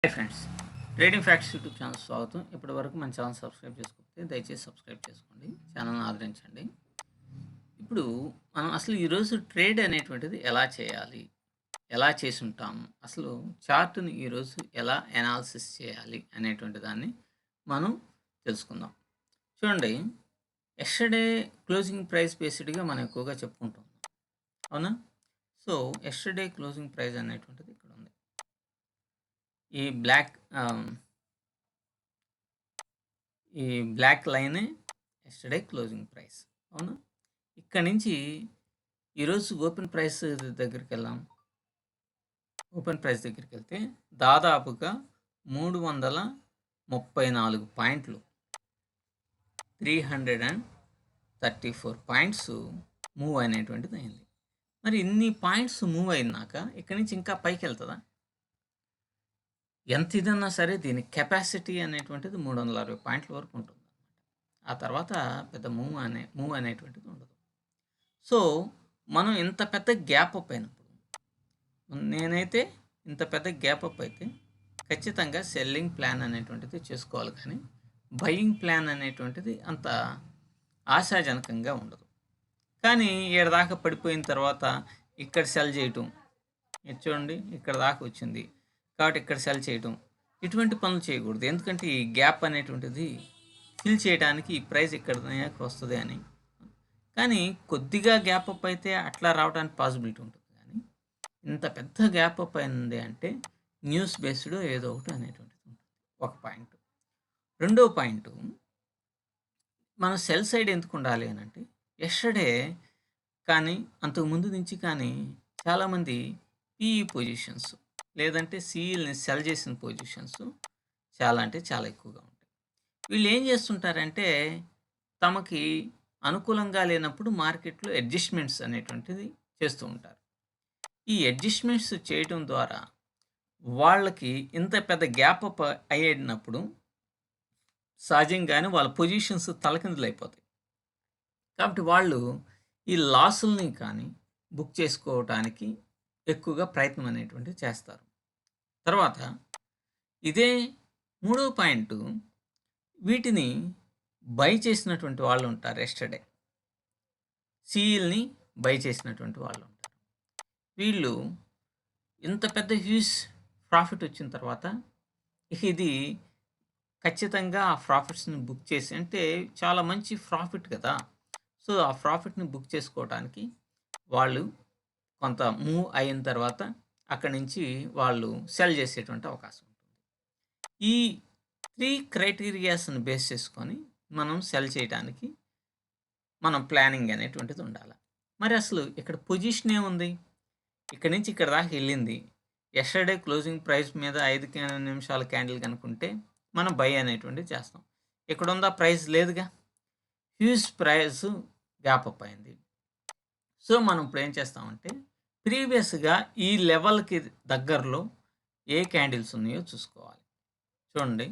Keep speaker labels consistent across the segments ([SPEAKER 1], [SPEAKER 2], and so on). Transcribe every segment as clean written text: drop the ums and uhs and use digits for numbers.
[SPEAKER 1] Hi friends, trading facts YouTube channel స్వాగతం. ఇప్పటి వరకు మన ఛానల్ సబ్స్క్రైబ్ చేసుకోకపోతే దయచేసి సబ్స్క్రైబ్ చేసుకోండి, ఛానల్ని ఆదరించండి. ఇప్పుడు మనం అసలు ఈరోజు ట్రేడ్ అనేటువంటిది ఎలా చేయాలి, ఎలా చేసి ఉంటాము, అసలు చార్ట్ని ఈరోజు ఎలా ఎనాలిసిస్ చేయాలి అనేటువంటి దాన్ని మనం తెలుసుకుందాం. చూడండి, ఎస్టర్డే క్లోజింగ్ ప్రైస్ బేస్డ్గా మనం ఎక్కువగా చెప్పుకుంటాం, అవునా? సో ఎస్టర్డే క్లోజింగ్ ప్రైస్ అనేటువంటిది ఇక్కడ ఉంది. ఈ బ్లాక్ లైనే ఎస్టర్డే క్లోజింగ్ ప్రైస్, అవునా? ఇక్కడ నుంచి ఈరోజు ఓపెన్ ప్రైస్ దగ్గరికి వెళ్దాం. ఓపెన్ ప్రైస్ దగ్గరికి వెళ్తే దాదాపుగా 334 పాయింట్లు, 334 పాయింట్స్ మూవ్ అనేటువంటిది అయింది. మరి ఇన్ని పాయింట్స్ మూవ్ అయినాక ఇక్కడి నుంచి ఇంకా పైకి వెళ్తుందా? ఎంత ఇదన్నా సరే దీని కెపాసిటీ అనేటువంటిది 360 పాయింట్ల వరకు ఉంటుంది. ఆ తర్వాత పెద్ద మూవ్ అనేటువంటిది ఉండదు. సో మనం ఇంత పెద్ద గ్యాప్ అప్ అయినప్పుడు, నేనైతే ఇంత పెద్ద గ్యాప్ అప్ అయితే ఖచ్చితంగా సెల్లింగ్ ప్లాన్ అనేటువంటిది చేసుకోవాలి, కానీ బయింగ్ ప్లాన్ అనేటువంటిది అంత ఆశాజనకంగా ఉండదు. కానీ ఏడదాకా పడిపోయిన తర్వాత ఇక్కడ సెల్ చేయటం, చూడండి ఇక్కడ దాకా వచ్చింది కాబట్టి ఇక్కడ సెల్ చేయటం, ఇటువంటి పనులు చేయకూడదు. ఎందుకంటే ఈ గ్యాప్ అనేటువంటిది ఫిల్ చేయడానికి ఈ ప్రైస్ ఇక్కడ వస్తుంది అని. కానీ కొద్దిగా గ్యాప్ అప్ అయితే అట్లా రావడానికి పాసిబిలిటీ ఉంటుంది, కానీ ఇంత పెద్ద గ్యాప్ అప్ అయింది అంటే న్యూస్ బేస్డ్ ఏదో ఒకటి అనేటువంటిది ఉంటుంది. ఒక పాయింట్. రెండో పాయింట్, మన సెల్ సైడ్ ఎందుకు ఉండాలి అని అంటే, ఎస్టర్డే కానీ అంతకుముందు నుంచి కానీ చాలామంది పీఈ పొజిషన్స్ లేదంటే సిఈల్ని సెల్ చేసిన పొజిషన్స్ చాలా అంటే చాలా ఎక్కువగా ఉంటాయి. వీళ్ళు ఏం చేస్తుంటారంటే తమకి అనుకూలంగా లేనప్పుడు మార్కెట్లో అడ్జస్ట్మెంట్స్ అనేటువంటిది చేస్తూ ఉంటారు. ఈ అడ్జస్ట్మెంట్స్ చేయడం ద్వారా వాళ్ళకి ఇంత పెద్ద గ్యాప్ అప్ అయ్యేటప్పుడు సహజంగానే వాళ్ళ పొజిషన్స్ తలకిందులు అయిపోతాయి. కాబట్టి వాళ్ళు ఈ లాసుల్ని కానీ బుక్ చేసుకోవటానికి ఎక్కువగా ప్రయత్నం అనేటువంటిది చేస్తారు. తర్వాత ఇదే మూడో పాయింట్, వీటిని బై చేసినటువంటి వాళ్ళు ఉంటారు. ఎస్టర్డే సీఈల్ని బై చేసినటువంటి వాళ్ళు ఉంటారు. వీళ్ళు ఇంత పెద్ద హ్యూజ్ ప్రాఫిట్ వచ్చిన తర్వాత ఇది ఖచ్చితంగా ఆ ప్రాఫిట్స్ని బుక్ చేసి, అంటే చాలా మంచి ప్రాఫిట్ కదా, సో ఆ ప్రాఫిట్ని బుక్ చేసుకోవడానికి వాళ్ళు కొంత మూవ్ అయిన తర్వాత అక్కడి నుంచి వాళ్ళు సెల్ చేసేటువంటి అవకాశం ఉంటుంది. ఈ 3 క్రైటీరియాస్ని బేస్ చేసుకొని మనం సెల్ చేయడానికి మనం ప్లానింగ్ అనేటువంటిది ఉండాలి. మరి అసలు ఇక్కడ పొజిషన్ ఏముంది? ఇక్కడ నుంచి ఇక్కడ దాకా వెళ్ళింది. ఎస్టర్డే క్లోజింగ్ ప్రైస్ మీద 5 నిమిషాల క్యాండిల్ కనుకుంటే మనం బై అనేటువంటిది చేస్తాం. ఇక్కడ ఉందా? ప్రైస్ లేదుగా, హ్యూజ్ ప్రైస్ గ్యాప్ అప్ అయింది. సో మనం ఇప్పుడు ఏం చేస్తామంటే ప్రీవియస్గా ఈ లెవెల్కి దగ్గరలో ఏ క్యాండిల్స్ ఉన్నాయో చూసుకోవాలి. చూడండి,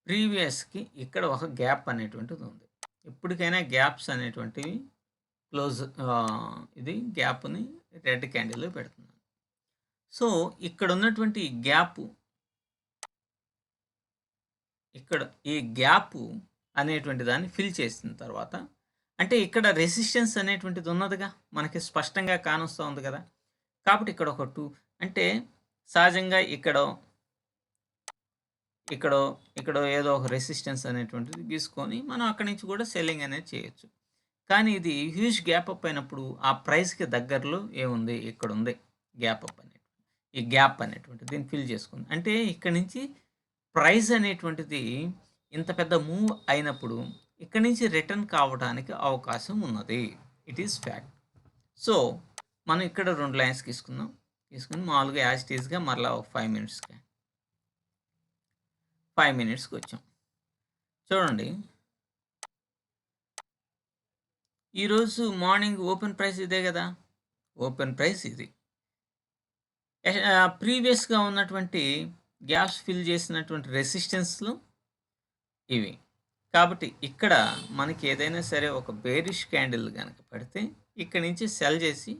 [SPEAKER 1] ప్రీవియస్కి ఇక్కడ ఒక గ్యాప్ అనేటువంటిది ఉంది. ఎప్పటికైనా గ్యాప్స్ అనేటువంటివి ఇది గ్యాప్ని రెడ్ క్యాండిల్లో పెడుతున్నాను. సో ఇక్కడ ఉన్నటువంటి గ్యాప్, ఇక్కడ ఈ గ్యాప్ అనేటువంటి దాన్ని ఫిల్ చేసిన తర్వాత, అంటే ఇక్కడ రెసిస్టెన్స్ అనేటువంటిది ఉన్నదిగా, మనకి స్పష్టంగా కానొస్తూ ఉంది కదా. కాబట్టి ఇక్కడ ఒక 2, అంటే సహజంగా ఇక్కడ ఏదో ఒక రెసిస్టెన్స్ అనేటువంటిది తీసుకొని మనం అక్కడి నుంచి కూడా సెల్లింగ్ అనేది చేయొచ్చు. కానీ ఇది హ్యూజ్ గ్యాప్ అప్ అయినప్పుడు ఆ ప్రైస్కి దగ్గరలో ఏముంది? ఇక్కడ ఉంది గ్యాప్ అప్ అనేటువంటి, ఈ గ్యాప్ అనేటువంటిది దీన్ని ఫిల్ చేసుకుంది. అంటే ఇక్కడ నుంచి ప్రైస్ అనేటువంటిది ఇంత పెద్ద మూవ్ అయినప్పుడు ఇక్కడి నుంచి రిటర్న్ కావడానికి అవకాశం ఉన్నది. It is fact. సో మనం ఇక్కడ 2 లైన్స్ తీసుకుని మామూలుగా యాజ్ ఇట్ ఈస్గా మరలా ఒక 5 మినిట్స్కి వచ్చాం. చూడండి, ఈరోజు మార్నింగ్ ఓపెన్ ప్రైస్ ఇదే కదా, ఓపెన్ ప్రైస్ ఇది. ప్రీవియస్గా ఉన్నటువంటి గ్యాప్స్ ఫిల్ చేసినటువంటి రెసిస్టెన్స్లు ఇవి. కాబట్టి ఇక్కడ మనకి ఏదైనా సరే ఒక బేరిష్ క్యాండిల్ కనుక పడితే ఇక్కడి నుంచి సెల్ చేసి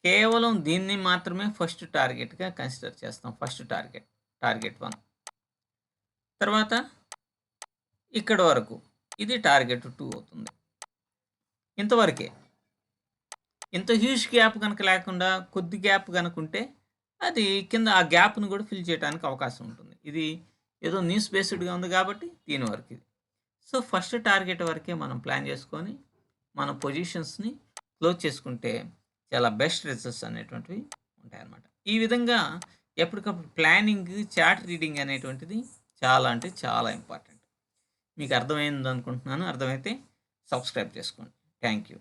[SPEAKER 1] కేవలం దీన్ని మాత్రమే ఫస్ట్ టార్గెట్‌గా కన్సిడర్ చేస్తాం. First target 1. తర్వాత ఇక్కడి వరకు ఇది టార్గెట్ 2 అవుతుంది. ఇంతవరకే. ఇంత హ్యూజ్ గ్యాప్ గనక లేకుండా కొద్ది గ్యాప్ గనుకుంటే అది కింద ఆ గ్యాప్‌ని కూడా ఫిల్ చేయడానికి అవకాశం ఉంటుంది. ఇది ఏదో న్యూస్ బేస్డ్‌గా ఉంది కాబట్టి దీని వరకు ఇది. సో, ఫస్ట్ టార్గెట్ వరకే మనం ప్లాన్ చేసుకొని మన పొజిషన్స్‌ని క్లోజ్ చేసుకుంటే చాలా బెస్ట్ రిజల్ట్స్ అనేటువంటివి ఉంటాయన్నమాట. ఈ విధంగా ఎప్పటికప్పుడు ప్లానింగ్, చార్ట్ రీడింగ్ అనేటువంటిది చాలా అంటే చాలా ఇంపార్టెంట్. మీకు అర్థమైందనుకుంటున్నాను. అర్థమైతే సబ్స్క్రైబ్ చేసుకోండి. Thank you.